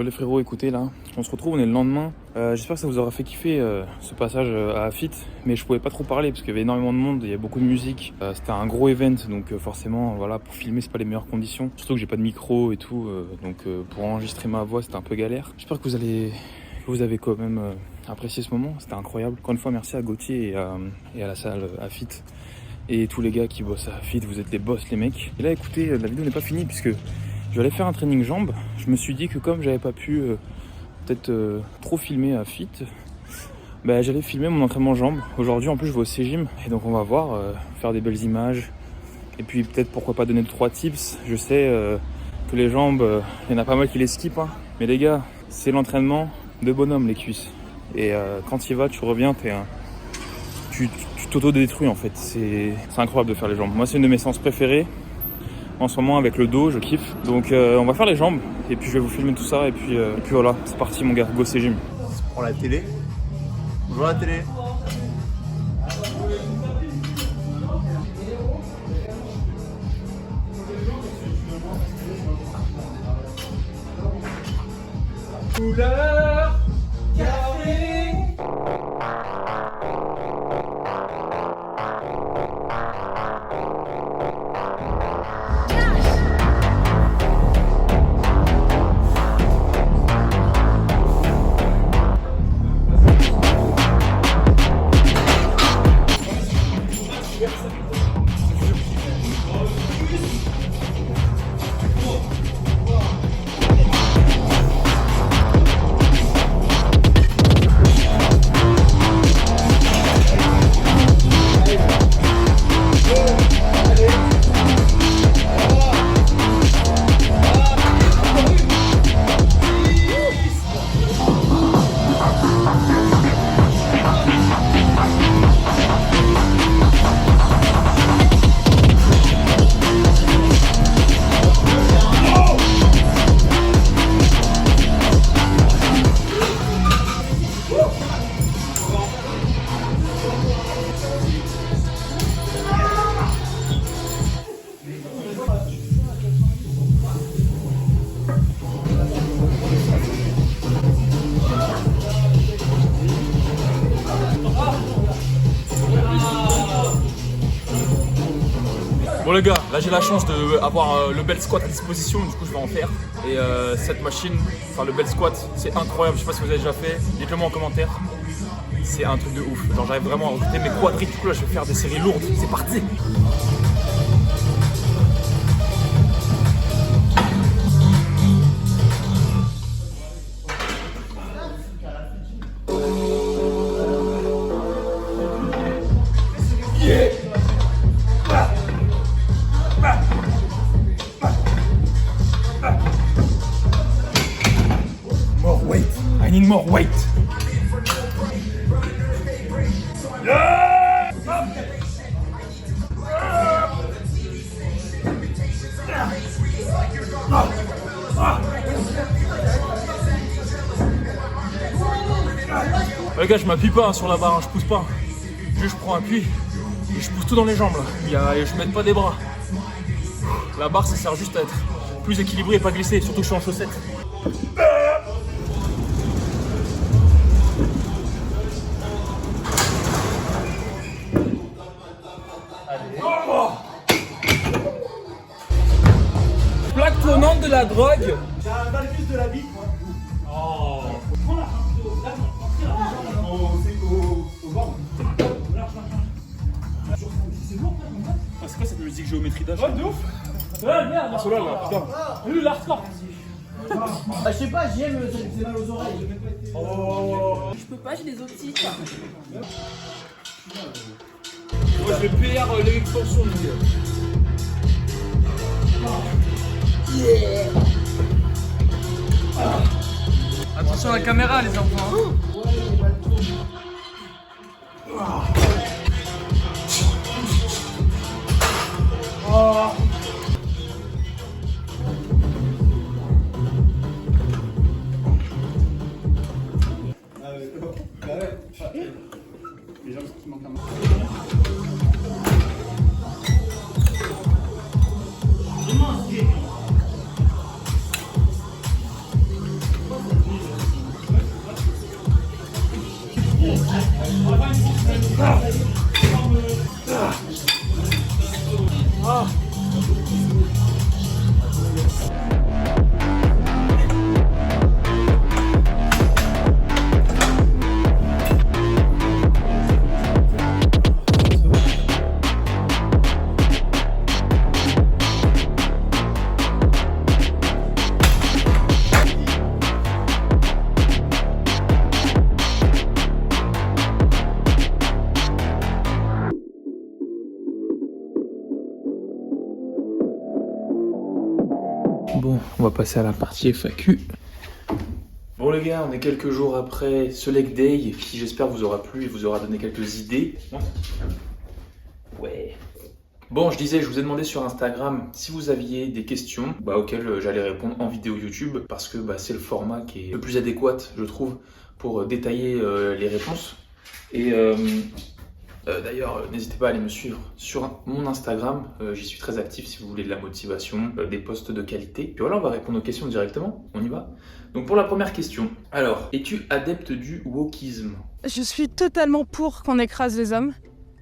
les frérots, écoutez là, on se retrouve, on est le lendemain. J'espère que ça vous aura fait kiffer ce passage à Afit, mais je pouvais pas trop parler parce qu'il y avait énormément de monde, il y a beaucoup de musique. C'était un gros event, donc forcément, voilà, pour filmer c'est pas les meilleures conditions. Surtout que j'ai pas de micro et tout, donc pour enregistrer ma voix c'était un peu galère. J'espère que vous avez quand même apprécié ce moment, c'était incroyable. Encore une fois, merci à Gauthier et à la salle Afit. Et tous les gars qui bossent à Afit, vous êtes des boss les mecs. Et là écoutez, la vidéo n'est pas finie puisque je vais aller faire un training jambes. Je me suis dit que comme j'avais pas pu peut-être trop filmer à Afit, bah, j'allais filmer mon entraînement jambes. Aujourd'hui en plus je vais au C-Gym et donc on va voir, faire des belles images. Et puis peut-être pourquoi pas donner 3 tips. Je sais que les jambes, il y en a pas mal qui les skippent. Hein. Mais les gars, c'est l'entraînement de bonhomme les cuisses. Et quand tu y vas, tu reviens, tu t'auto-détruis en fait. C'est incroyable de faire les jambes. Moi c'est une de mes séances préférées. En ce moment avec le dos, je kiffe. Donc on va faire les jambes et puis je vais vous filmer tout ça et puis voilà, c'est parti mon gars, go C-Gym. On prend la télé. Bonjour la télé. Couleur café. Bon les gars, là j'ai la chance d'avoir le bel squat à disposition, du coup je vais en faire. Et cette machine, enfin le bel squat, c'est incroyable, je sais pas si vous avez déjà fait, dites-le moi en commentaire. C'est un truc de ouf, genre j'arrive vraiment à recruter mes quadris, du coup là je vais faire des séries lourdes, c'est parti. More weight. I need more weight. Les gars, je m'appuie pas hein, sur la barre, hein, je pousse pas. Juste je prends appui et je pousse tout dans les jambes là. Je mets pas des bras. La barre ça sert juste à être plus équilibré et pas glisser, surtout que je suis en chaussettes. Plaque tournante de la drogue. J'ai un valgus de la bite moi. Oh. Au ventre. C'est quoi cette musique géométrie d'âge? Ouais, de ouf. Ouais, merde. Cela là, putain. L'hardcore. Je sais pas, j'aime, c'est mal aux oreilles. Oh. Je peux pas, j'ai des otites. Moi je vais payer l'extension du gars. Attention à la caméra les enfants. Oh. Les gens qui manquent un peu. Bon, on va passer à la partie FAQ. Bon les gars, on est quelques jours après ce leg day qui j'espère vous aura plu et vous aura donné quelques idées. Ouais. Bon, je disais, je vous ai demandé sur Instagram si vous aviez des questions auxquelles j'allais répondre en vidéo YouTube parce que c'est le format qui est le plus adéquat, je trouve, pour détailler les réponses. Et d'ailleurs, n'hésitez pas à aller me suivre sur mon Instagram. J'y suis très actif si vous voulez de la motivation, des posts de qualité. Puis voilà, on va répondre aux questions directement. On y va. Donc pour la première question. Alors, es-tu adepte du wokisme? Je suis totalement pour qu'on écrase les hommes.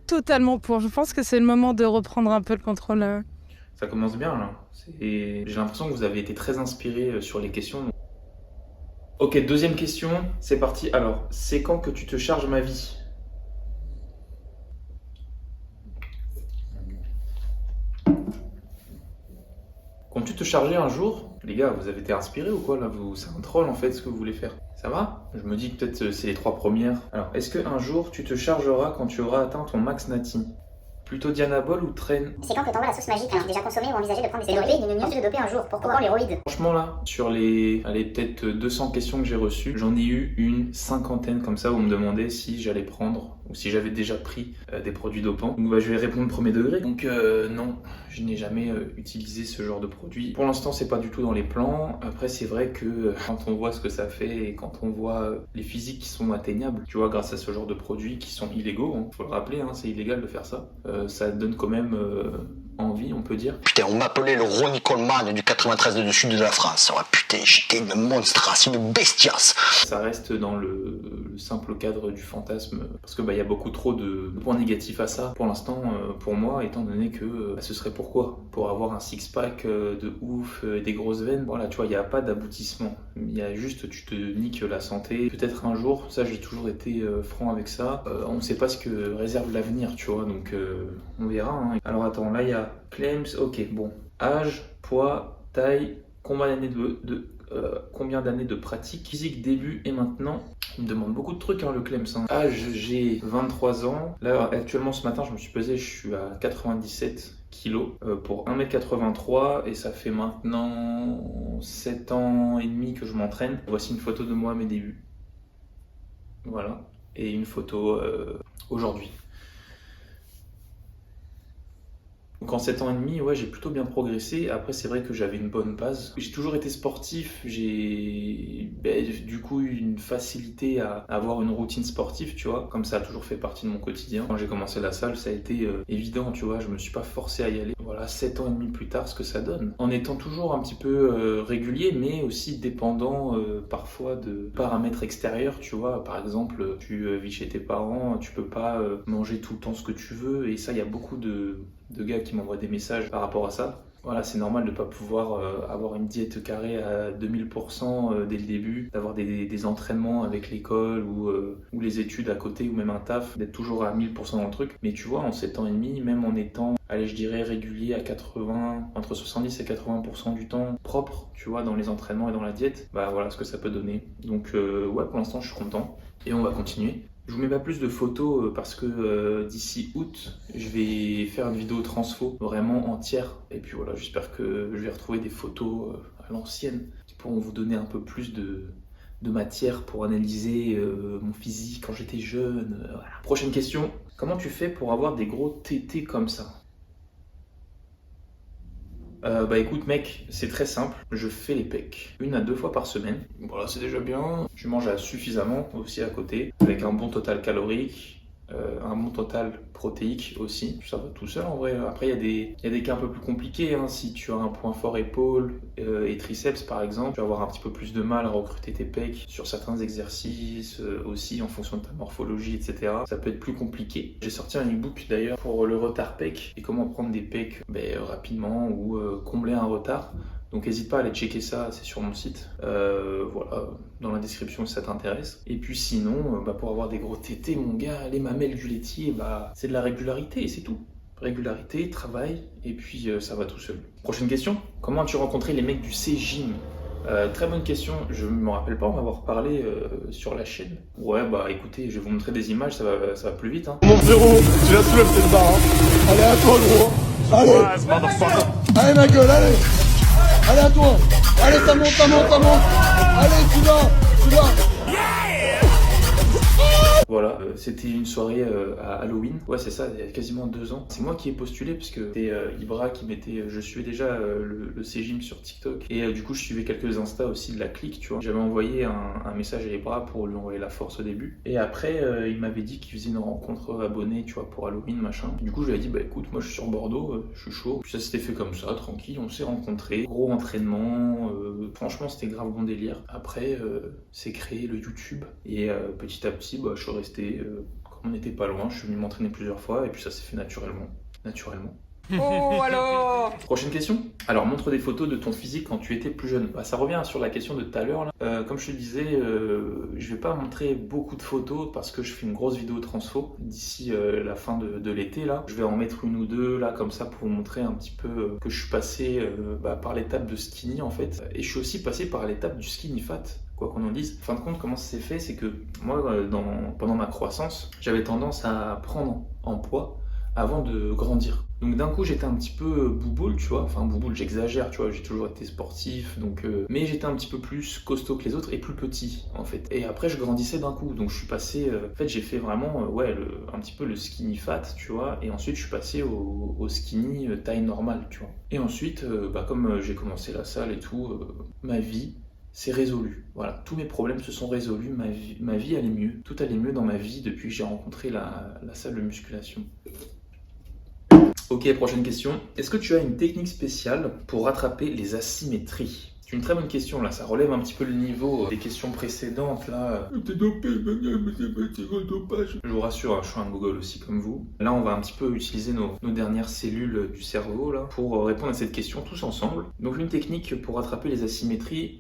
Totalement pour. Je pense que c'est le moment de reprendre un peu le contrôle. Ça commence bien là. J'ai l'impression que vous avez été très inspiré sur les questions. Ok, deuxième question. C'est parti. Alors, c'est quand que tu te charges ma vie? Quand tu te chargeais un jour, les gars, vous avez été inspirés ou quoi là? C'est un troll en fait ce que vous voulez faire. Ça va? Je me dis que peut-être c'est les 3 premières. Alors, est-ce qu'un jour tu te chargeras quand tu auras atteint ton max Nati? Plutôt Dianabol ou Train? C'est quand que t'envoies la sauce magique, alors déjà consommé ou envisagé de prendre des stéroïdes, de doper un jour. Pourquoi l'héroïde? Franchement là, sur les peut-être 200 questions que j'ai reçues, j'en ai eu une 50aine comme ça où on me demandait si j'allais prendre ou si j'avais déjà pris des produits dopants. Donc je vais répondre premier degré. Donc non, je n'ai jamais utilisé ce genre de produit. Pour l'instant, c'est pas du tout dans les plans. Après, c'est vrai que quand on voit ce que ça fait et quand on voit les physiques qui sont atteignables, tu vois, grâce à ce genre de produits qui sont illégaux, faut le rappeler, c'est illégal de faire ça. Ça donne quand même envie, on peut dire. Putain, on m'appelait le Ronnie Coleman du 93 du sud de la France. Ouais, putain, j'étais une monstrasse, une bestiace. Ça reste dans le simple cadre du fantasme parce que y a beaucoup trop de points négatifs à ça. Pour l'instant, pour moi, étant donné que ce serait pourquoi? Pour avoir un six-pack de ouf, des grosses veines. Voilà, tu vois, il n'y a pas d'aboutissement. Il y a juste, tu te niques la santé. Peut-être un jour, ça j'ai toujours été franc avec ça. On ne sait pas ce que réserve l'avenir, tu vois, donc on verra. Alors attends, là il y a claims, ok, bon. Âge, poids, taille, combien d'années de pratique, physique début et maintenant. Il me demande beaucoup de trucs le Clems. Âge, j'ai 23 ans. Là actuellement ce matin je me suis pesé, je suis à 97 kilos pour 1m83 et ça fait maintenant 7 ans et demi que je m'entraîne. Voici une photo de moi à mes débuts. Voilà. Et une photo aujourd'hui. Donc en 7 ans et demi, ouais, j'ai plutôt bien progressé. Après, c'est vrai que j'avais une bonne base. J'ai toujours été sportif. J'ai du coup eu une facilité à avoir une routine sportive, tu vois. Comme ça a toujours fait partie de mon quotidien. Quand j'ai commencé la salle, ça a été évident, tu vois. Je me suis pas forcé à y aller. Voilà, 7 ans et demi plus tard, ce que ça donne. En étant toujours un petit peu régulier, mais aussi dépendant parfois de paramètres extérieurs, tu vois. Par exemple, tu vis chez tes parents, tu peux pas manger tout le temps ce que tu veux. Et ça, il y a beaucoup de gars qui m'envoient des messages par rapport à ça. Voilà, c'est normal de ne pas pouvoir avoir une diète carrée à 2000% dès le début, d'avoir des entraînements avec l'école ou les études à côté ou même un taf, d'être toujours à 1000% dans le truc. Mais tu vois, en 7 ans et demi, même en étant, allez, je dirais régulier à 80, entre 70 et 80% du temps propre, tu vois, dans les entraînements et dans la diète, voilà ce que ça peut donner. Donc ouais, pour l'instant, je suis content et on va continuer. Je vous mets pas plus de photos parce que d'ici août, je vais faire une vidéo transfo vraiment entière. Et puis voilà, j'espère que je vais retrouver des photos à l'ancienne qui pourront vous donner un peu plus de matière pour analyser mon physique quand j'étais jeune. Voilà. Prochaine question, comment tu fais pour avoir des gros tétés comme ça? Écoute mec, c'est très simple, je fais les pecs 1 à 2 fois par semaine. Voilà, c'est déjà bien. Je mange suffisamment aussi à côté, avec un bon total calorique. un bon total protéique aussi, ça va tout seul en vrai. Après il y a des cas un peu plus compliqués, hein. Si tu as un point fort épaule et triceps par exemple, tu vas avoir un petit peu plus de mal à recruter tes pecs sur certains exercices aussi en fonction de ta morphologie, etc. Ça peut être plus compliqué. J'ai sorti un e-book d'ailleurs pour le retard pec et comment prendre des pecs rapidement ou combler un retard. Donc n'hésite pas à aller checker ça, c'est sur mon site, voilà, dans la description si ça t'intéresse. Et puis sinon, pour avoir des gros tétés, mon gars, les mamelles du laitier, c'est de la régularité et c'est tout. Régularité, travail, et puis ça va tout seul. Prochaine question, comment as-tu rencontré les mecs du C-Gym? Très bonne question, je me rappelle pas en avoir parlé sur la chaîne. Ouais, écoutez, je vais vous montrer des images, ça va plus vite. Hein. Mon frérot, tu la soulèves cette barre, hein. Allez, à toi, gros. Allez, allez, ma gueule, allez. Allez, à toi. Allez, ça monte. Allez, tu vas. Voilà, c'était une soirée à Halloween. Ouais, c'est ça, il y a quasiment 2 ans. C'est moi qui ai postulé parce que c'était Ibra qui m'était. Je suivais déjà le C-Gym sur TikTok et du coup, je suivais quelques Insta aussi de la clique, tu vois. J'avais envoyé un message à Ibra pour lui envoyer la force au début. Et après, il m'avait dit qu'il faisait une rencontre abonnée, tu vois, pour Halloween, machin. Du coup, je lui ai dit, écoute, moi je suis sur Bordeaux, je suis chaud. Puis ça s'était fait comme ça, tranquille, on s'est rencontrés. Gros entraînement, franchement, c'était grave bon délire. Après, c'est créé le YouTube et petit à petit, je suis resté, comme on n'était pas loin, je suis venu m'entraîner plusieurs fois et puis ça s'est fait naturellement. Oh alors. Prochaine question. Alors montre des photos de ton physique quand tu étais plus jeune. Ça revient sur la question de tout à l'heure. Comme je te disais, je vais pas montrer beaucoup de photos parce que je fais une grosse vidéo transfo d'ici la fin de l'été là. Je vais en mettre une ou deux là comme ça pour vous montrer un petit peu que je suis passé par l'étape de skinny en fait. Et je suis aussi passé par l'étape du skinny fat. Quoi qu'on en dise. En fin de compte, comment ça s'est fait, c'est que moi, pendant ma croissance, j'avais tendance à prendre en poids avant de grandir. Donc d'un coup, j'étais un petit peu bouboule, tu vois. Enfin, bouboule, j'exagère, tu vois. J'ai toujours été sportif, donc... mais j'étais un petit peu plus costaud que les autres et plus petit, en fait. Et après, je grandissais d'un coup. Donc je suis passé... en fait, j'ai fait vraiment, un petit peu le skinny fat, tu vois. Et ensuite, je suis passé au skinny taille normale, tu vois. Et ensuite, comme j'ai commencé la salle et tout, ma vie... c'est résolu. Voilà, tous mes problèmes se sont résolus, ma vie allait mieux. Tout allait mieux dans ma vie depuis que j'ai rencontré la salle de musculation. Ok, prochaine question. Est-ce que tu as une technique spéciale pour rattraper les asymétries? C'est une très bonne question là, ça relève un petit peu le niveau des questions précédentes là. T'es dopé, dopage. Je vous rassure, hein, je suis un gogol aussi comme vous. Là, on va un petit peu utiliser nos dernières cellules du cerveau là pour répondre à cette question tous ensemble. Donc une technique pour rattraper les asymétries,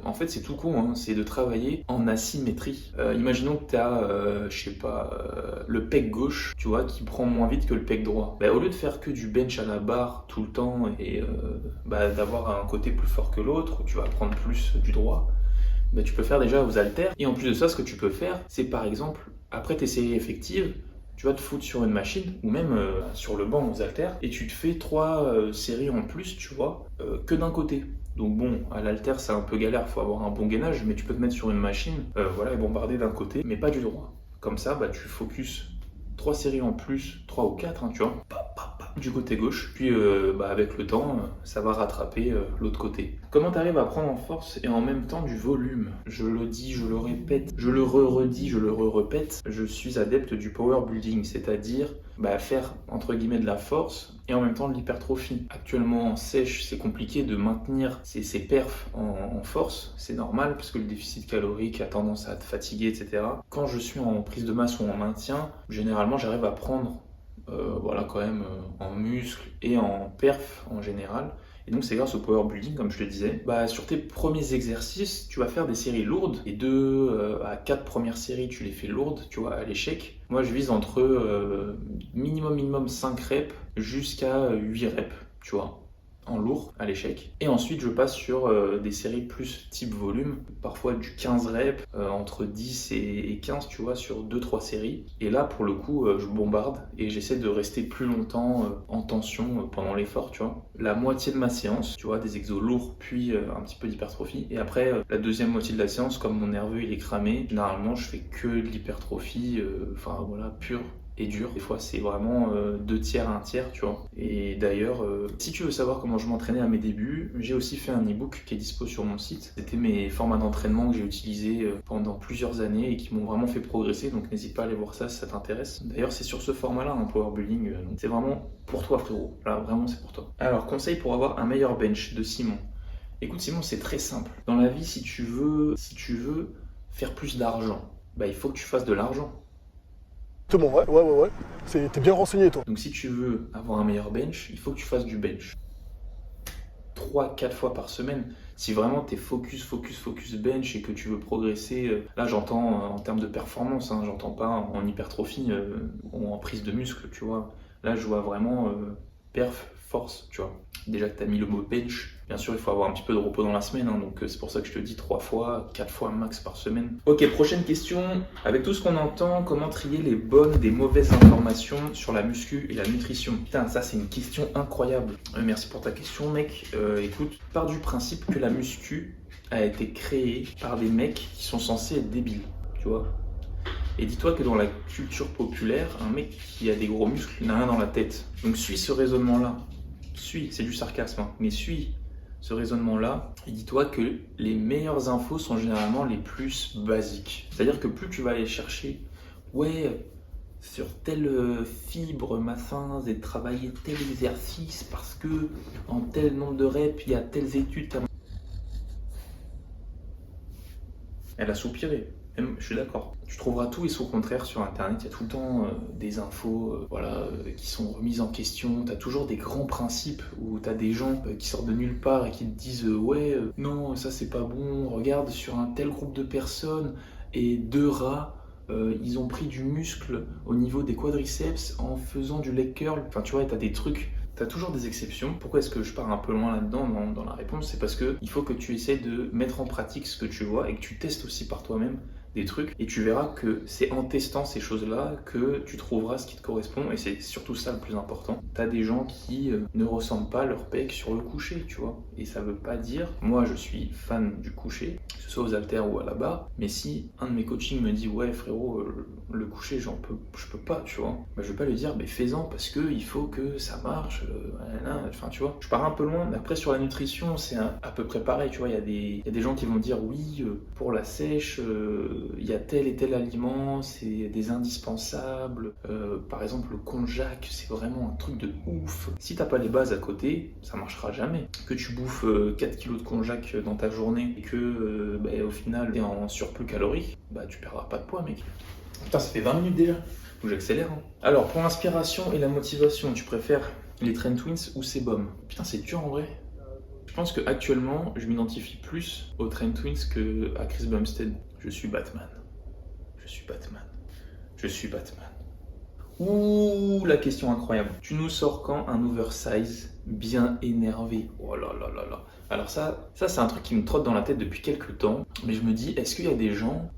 en fait c'est tout con, hein, c'est de travailler en asymétrie. Imaginons que tu as, le pec gauche, tu vois, qui prend moins vite que le pec droit. Au lieu de faire que du bench à la barre tout le temps et d'avoir un côté plus fort que l'autre, où tu vas prendre plus du droit, tu peux faire déjà aux haltères. Et en plus de ça, ce que tu peux faire, c'est par exemple, après tes séries effectives, tu vas te foutre sur une machine ou même sur le banc aux haltères et tu te fais 3 séries en plus, tu vois, que d'un côté. Donc bon, à l'haltère c'est un peu galère, faut avoir un bon gainage, mais tu peux te mettre sur une machine, et bombarder d'un côté, mais pas du droit. Comme ça, tu focus 3 séries en plus, 3 ou 4, hein, tu vois, du côté gauche, puis avec le temps, ça va rattraper l'autre côté. Comment tu arrives à prendre en force et en même temps du volume? Je le dis, je le répète, je le redis, je le répète, je suis adepte du power building, c'est-à-dire faire entre guillemets de la force et en même temps de l'hypertrophie. Actuellement en sèche, c'est compliqué de maintenir ces perfs en force, c'est normal parce que le déficit calorique a tendance à te fatiguer, etc. Quand je suis en prise de masse ou en maintien, généralement j'arrive à prendre quand même en muscle et en perf en général. Et donc c'est grâce au power building, comme je te disais. Sur tes premiers exercices, tu vas faire des séries lourdes. Les 2 à 4 premières séries, tu les fais lourdes, tu vois, à l'échec. Moi, je vise entre minimum 5 reps jusqu'à 8 reps, tu vois, en lourd à l'échec. Et ensuite, je passe sur des séries plus type volume, parfois du 15 reps, entre 10 et 15, tu vois, sur 2-3 séries. Et là, pour le coup, je bombarde et j'essaie de rester plus longtemps en tension pendant l'effort, tu vois. La moitié de ma séance, tu vois, des exos lourds, puis un petit peu d'hypertrophie. Et après, la deuxième moitié de la séance, comme mon nerveux il est cramé, généralement, je fais que de l'hypertrophie, pure. et dur. Des fois, c'est vraiment 2 tiers à 1 tiers, tu vois. Et d'ailleurs, si tu veux savoir comment je m'entraînais à mes débuts, j'ai aussi fait un e-book qui est dispo sur mon site. C'était mes formats d'entraînement que j'ai utilisés pendant plusieurs années et qui m'ont vraiment fait progresser. Donc n'hésite pas à aller voir ça si ça t'intéresse. D'ailleurs, c'est sur ce format-là, un power building. Donc c'est vraiment pour toi, frérot. Là, vraiment, c'est pour toi. Alors, conseil pour avoir un meilleur bench de Simon. Écoute, Simon, c'est très simple. Dans la vie, si tu veux faire plus d'argent, bah, il faut que tu fasses de l'argent. Ouais. T'es bien renseigné, toi. Donc si tu veux avoir un meilleur bench, il faut que tu fasses du bench 3-4 fois par semaine. Si vraiment tu es focus bench et que tu veux progresser, là j'entends en termes de performance, hein, j'entends pas en hypertrophie ou en prise de muscle, tu vois. Là je vois vraiment perf, force, tu vois. Déjà que tu as mis le mot bench, bien sûr il faut avoir un petit peu de repos dans la semaine, hein, donc c'est pour ça que je te dis 3 fois, 4 fois max par semaine. Ok, prochaine question. Avec tout ce qu'on entend, comment trier les bonnes des mauvaises informations sur la muscu et la nutrition? Putain, ça c'est une question incroyable. Merci pour ta question, mec. Écoute, pars du principe que la muscu a été créée par des mecs qui sont censés être débiles, tu vois. Et dis-toi que dans la culture populaire, un mec qui a des gros muscles n'a rien dans la tête. Donc suis ce raisonnement-là. C'est du sarcasme, hein, mais suis ce raisonnement-là et dis-toi que les meilleures infos sont généralement les plus basiques. C'est-à-dire que plus tu vas aller chercher, ouais, sur telle fibre, machin, et travailler tel exercice parce que en tel nombre de reps, il y a telles études. Elle a soupiré. Je suis d'accord. Tu trouveras tout et son contraire sur internet, il y a tout le temps des infos qui sont remises en question. Tu as toujours des grands principes où tu as des gens qui sortent de nulle part et qui te disent non, ça c'est pas bon, regarde sur un tel groupe de personnes et 2 rats, ils ont pris du muscle au niveau des quadriceps en faisant du leg curl. Enfin tu vois, tu as des trucs. T'as toujours des exceptions. Pourquoi est-ce que je pars un peu loin là-dedans dans la réponse? C'est parce que il faut que tu essaies de mettre en pratique ce que tu vois et que tu testes aussi par toi-même des trucs et tu verras que c'est en testant ces choses-là que tu trouveras ce qui te correspond et c'est surtout ça le plus important. T'as des gens qui ne ressentent pas leur pec sur le coucher, tu vois, et ça veut pas dire, moi je suis fan du coucher, que ce soit aux haltères ou à la barre, mais si un de mes coachings me dit ouais frérot, le coucher je peux pas, tu vois, bah, je vais pas lui dire mais fais-en parce que il faut que ça marche, enfin tu vois, je pars un peu loin, mais après sur la nutrition c'est à peu près pareil, tu vois, il y a des gens qui vont dire oui, pour la sèche, il y a tel et tel aliment, c'est des indispensables. Par exemple, le konjac, c'est vraiment un truc de ouf. Si t'as pas les bases à côté, ça marchera jamais. Que tu bouffes 4 kilos de konjac dans ta journée et que au final t'es en surplus calorique, bah tu perdras pas de poids, mec. Putain, ça fait 20 minutes déjà. Faut que j'accélère. Hein. Alors, pour l'inspiration et la motivation, tu préfères les Trend Twins ou Sebum? Putain, c'est dur en vrai. Je pense qu'actuellement, je m'identifie plus aux Trend Twins qu'à Chris Bumstead. Je suis Batman. Ouh, la question incroyable. Tu nous sors quand un oversize bien énervé? Oh là là là là. Alors ça c'est un truc qui me trotte dans la tête depuis quelques temps, mais je me dis, est-ce qu'il y a des gens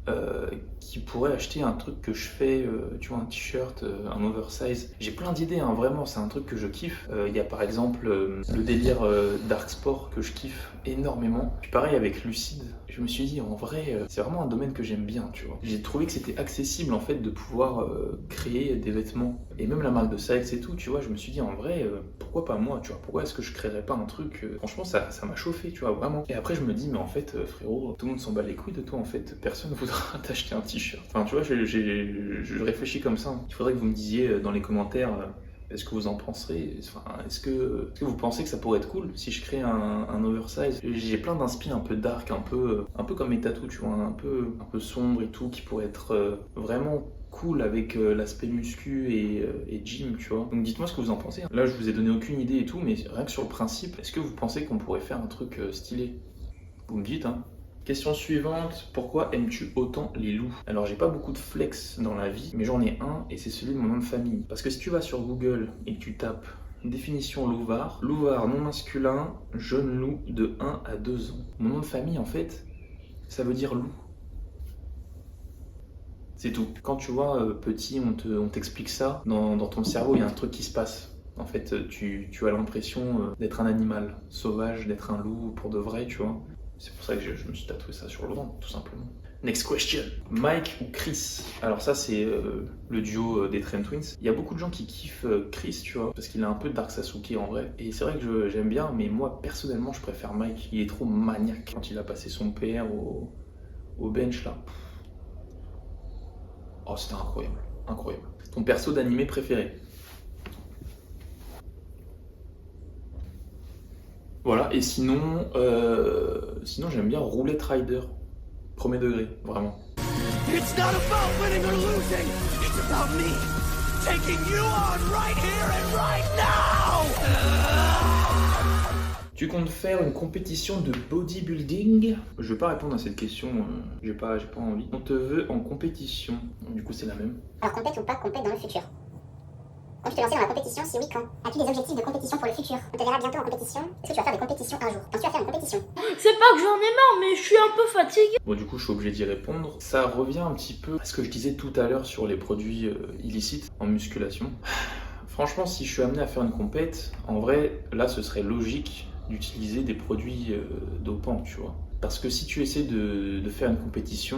qui pourraient acheter un truc que je fais, tu vois, un t-shirt, un oversize? J'ai plein d'idées, hein, vraiment, c'est un truc que je kiffe. Il y a par exemple le délire Dark Sport que je kiffe énormément. Puis pareil avec Lucide, je me suis dit, en vrai, c'est vraiment un domaine que j'aime bien, tu vois. J'ai trouvé que c'était accessible en fait de pouvoir créer des vêtements. Et même la marque de Sykes et tout, tu vois, je me suis dit, en vrai, pourquoi pas moi, tu vois, pourquoi est-ce que je créerais pas un truc franchement, ça m'a chauffé, tu vois, vraiment. Et après, je me dis, mais en fait, frérot, tout le monde s'en bat les couilles de toi, en fait, personne ne voudra t'acheter un t-shirt. Enfin, tu vois, je réfléchis comme ça. Il faudrait que vous me disiez dans les commentaires est-ce que vous en penserez. Enfin, est-ce que vous pensez que ça pourrait être cool si je crée un oversize? J'ai plein d'inspi un peu dark, un peu comme mes tatous, tu vois, un peu sombre et tout, qui pourrait être vraiment cool avec l'aspect muscu et gym, tu vois. Donc dites-moi ce que vous en pensez. Là, je vous ai donné aucune idée et tout, mais rien que sur le principe, est-ce que vous pensez qu'on pourrait faire un truc stylé? Vous me dites, hein. Question suivante, pourquoi aimes-tu autant les loups? Alors j'ai pas beaucoup de flex dans la vie, mais j'en ai un et c'est celui de mon nom de famille. Parce que si tu vas sur Google et que tu tapes définition louvard non masculin, jeune loup de 1 à 2 ans. Mon nom de famille en fait, ça veut dire loup. C'est tout. Quand tu vois petit, on t'explique ça, dans ton cerveau il y a un truc qui se passe. En fait, tu as l'impression d'être un animal sauvage, d'être un loup pour de vrai, tu vois. C'est pour ça que je me suis tatoué ça sur le ventre, tout simplement. Next question. Mike ou Chris? Alors ça c'est le duo des Trent Twins. Il y a beaucoup de gens qui kiffent Chris, tu vois, parce qu'il a un peu Dark Sasuke en vrai. Et c'est vrai que j'aime bien, mais moi personnellement je préfère Mike. Il est trop maniaque. Quand il a passé son PR au bench là. Oh c'était incroyable, incroyable. Ton perso d'animé préféré? Voilà, et sinon j'aime bien Roulette Rider. Premier degré, vraiment. It's not about winning or losing. It's about me taking you on right here and right now. Tu comptes faire une compétition de bodybuilding? Je vais pas répondre à cette question, j'ai pas envie. On te veut en compétition. Du coup, c'est la même. Alors compète ou pas compète dans le futur. Comptes te lancer dans la compétition, si oui, quand? As-tu des objectifs de compétition pour le futur? On te verra bientôt en compétition. Est-ce que tu vas faire des compétitions un jour? Penses-tu à faire une compétition? C'est pas que j'en ai marre, mais je suis un peu fatiguée. Bon, du coup, je suis obligé d'y répondre. Ça revient un petit peu à ce que je disais tout à l'heure sur les produits illicites en musculation. Franchement, si je suis amené à faire une compète, en vrai, là, ce serait logique d'utiliser des produits dopants, tu vois. Parce que si tu essaies de faire une compétition,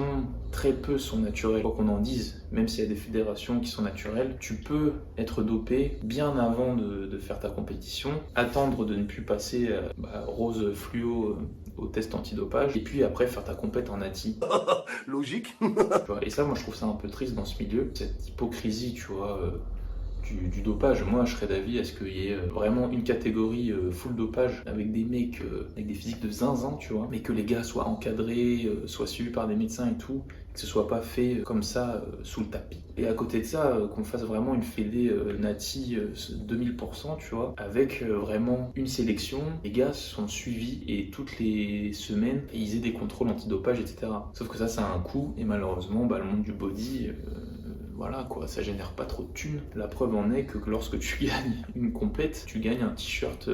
très peu sont naturels, quoi qu'on en dise, même s'il y a des fédérations qui sont naturelles, tu peux être dopé bien avant de faire ta compétition, attendre de ne plus passer rose fluo au test antidopage, et puis après faire ta compète en nati. Logique. Tu vois, et ça, moi je trouve ça un peu triste dans ce milieu, cette hypocrisie, tu vois. Du dopage. Moi je serais d'avis à ce qu'il y ait vraiment une catégorie full dopage avec des mecs avec des physiques de zinzin, tu vois, mais que les gars soient encadrés, soient suivis par des médecins et tout, que ce soit pas fait comme ça sous le tapis. Et à côté de ça, qu'on fasse vraiment une fédé nati 2000%, tu vois, avec vraiment une sélection, les gars sont suivis et toutes les semaines ils aient des contrôles antidopage, etc. Sauf que ça a un coût et malheureusement le monde du body voilà quoi, ça génère pas trop de thunes. La preuve en est que lorsque tu gagnes une compète, tu gagnes un t-shirt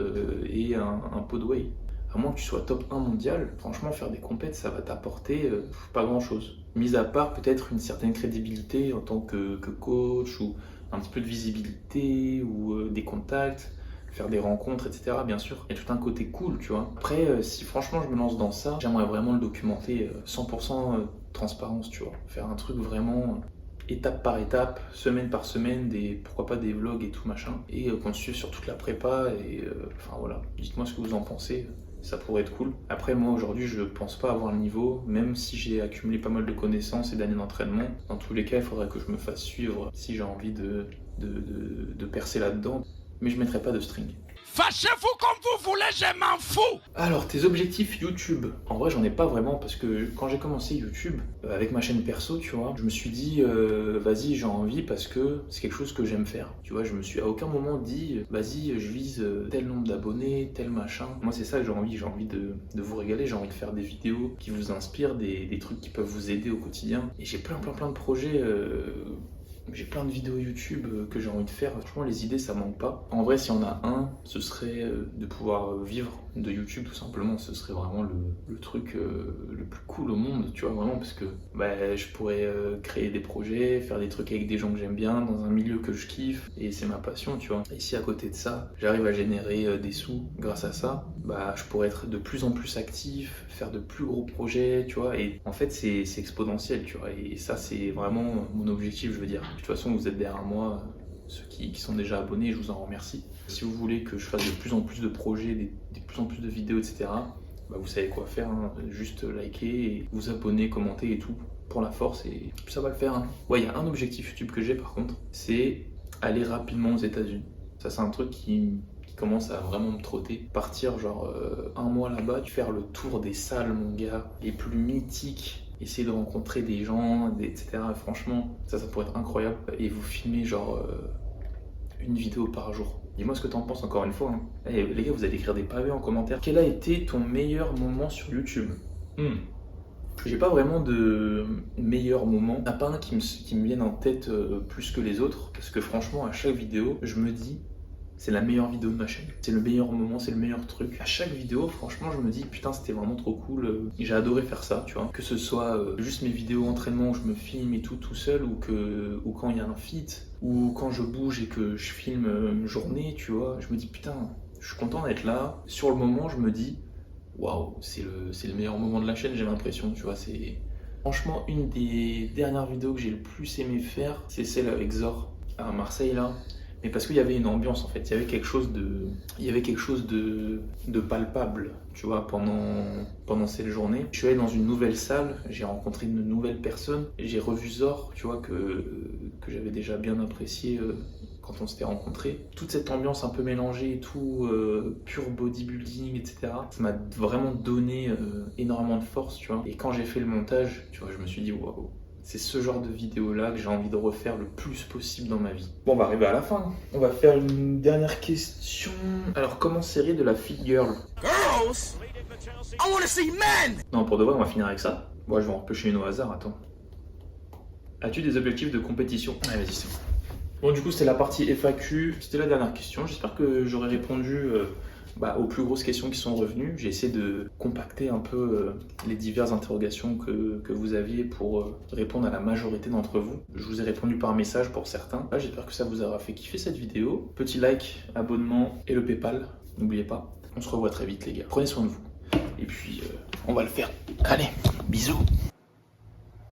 et un pot de whey. À moins que tu sois top 1 mondial, franchement faire des compètes ça va t'apporter pas grand chose. Mis à part peut-être une certaine crédibilité en tant que coach ou un petit peu de visibilité ou des contacts, faire des rencontres, etc. Bien sûr, il y a tout un côté cool, tu vois. Après, si franchement je me lance dans ça, j'aimerais vraiment le documenter 100% transparence, tu vois. Faire un truc vraiment étape par étape, semaine par semaine, pourquoi pas des vlogs et tout machin, et qu'on suive sur toute la prépa, et enfin voilà, dites-moi ce que vous en pensez, ça pourrait être cool. Après moi aujourd'hui je pense pas avoir le niveau, même si j'ai accumulé pas mal de connaissances et d'années d'entraînement, dans tous les cas il faudrait que je me fasse suivre si j'ai envie de percer là-dedans, mais je mettrai pas de string. Fâchez-vous comme vous voulez, je m'en fous. Alors, tes objectifs YouTube. En vrai, j'en ai pas vraiment parce que quand j'ai commencé YouTube, avec ma chaîne perso, tu vois, je me suis dit, vas-y, j'ai envie parce que c'est quelque chose que j'aime faire. Tu vois, je me suis à aucun moment dit, vas-y, je vise tel nombre d'abonnés, tel machin. Moi, c'est ça que j'ai envie de vous régaler, j'ai envie de faire des vidéos qui vous inspirent, des trucs qui peuvent vous aider au quotidien. Et j'ai plein de projets. J'ai plein de vidéos YouTube que j'ai envie de faire. Franchement, les idées, ça manque pas. En vrai, s'il y en a un, ce serait de pouvoir vivre de YouTube, tout simplement. Ce serait vraiment le truc le plus cool au monde, tu vois, vraiment, parce que je pourrais créer des projets, faire des trucs avec des gens que j'aime bien, dans un milieu que je kiffe, et c'est ma passion, tu vois. Et si à côté de ça, j'arrive à générer des sous grâce à ça, je pourrais être de plus en plus actif, faire de plus gros projets, tu vois. Et en fait, c'est exponentiel, tu vois. Et ça, c'est vraiment mon objectif, je veux dire. De toute façon, vous êtes derrière moi, ceux qui sont déjà abonnés, je vous en remercie. Si vous voulez que je fasse de plus en plus de projets, de plus en plus de vidéos, etc., vous savez quoi faire, hein. Juste liker, et vous abonner, commenter et tout, pour la force, et ça va le faire. Hein. Ouais, il y a un objectif YouTube que j'ai par contre, c'est aller rapidement aux États-Unis. Ça, c'est un truc qui commence à vraiment me trotter. Partir genre un mois là-bas, faire le tour des salles, mon gars, les plus mythiques, essayer de rencontrer des gens, etc. Franchement, ça pourrait être incroyable. Et vous filmez genre une vidéo par jour. Dis-moi ce que t'en penses encore une fois. Hein. Hey, les gars, vous allez écrire des pavés en commentaire. Quel a été ton meilleur moment sur YouTube? J'ai pas vraiment de meilleur moment. Il n'y en a pas un qui me vienne en tête plus que les autres. Parce que franchement, à chaque vidéo, je me dis, c'est la meilleure vidéo de ma chaîne. C'est le meilleur moment, c'est le meilleur truc. À chaque vidéo, franchement, je me dis, putain, c'était vraiment trop cool. J'ai adoré faire ça, tu vois. Que ce soit juste mes vidéos entraînement où je me filme et tout seul, ou quand il y a un feat, ou quand je bouge et que je filme une journée, tu vois. Je me dis, putain, je suis content d'être là. Sur le moment, je me dis, waouh, c'est le meilleur moment de la chaîne, j'ai l'impression, tu vois. Franchement, une des dernières vidéos que j'ai le plus aimé faire, c'est celle avec Zor à Marseille là. Mais parce qu'il y avait une ambiance en fait, il y avait quelque chose de palpable, tu vois, pendant cette journée. Je suis allé dans une nouvelle salle, j'ai rencontré une nouvelle personne, j'ai revu Zor, tu vois, que j'avais déjà bien apprécié quand on s'était rencontrés. Toute cette ambiance un peu mélangée et tout, pur bodybuilding, etc. Ça m'a vraiment donné énormément de force, tu vois. Et quand j'ai fait le montage, tu vois, je me suis dit waouh. C'est ce genre de vidéo là que j'ai envie de refaire le plus possible dans ma vie. Bon, on va arriver à la fin. On va faire une dernière question. Alors, comment serrer de la fit girl? Girls? I wanna see men! Non, pour de vrai, on va finir avec ça. Bon, je vais en repêcher une au hasard, attends. As-tu des objectifs de compétition? Allez, vas-y, c'est bon. Bon, du coup, c'est la partie FAQ. C'était la dernière question. J'espère que j'aurai répondu aux plus grosses questions qui sont revenues. J'ai essayé de compacter un peu les diverses interrogations que vous aviez pour répondre à la majorité d'entre vous. Je vous ai répondu par message pour certains. J'espère que ça vous aura fait kiffer cette vidéo. Petit like, abonnement et le PayPal. N'oubliez pas. On se revoit très vite les gars. Prenez soin de vous. Et puis, on va le faire. Allez, bisous.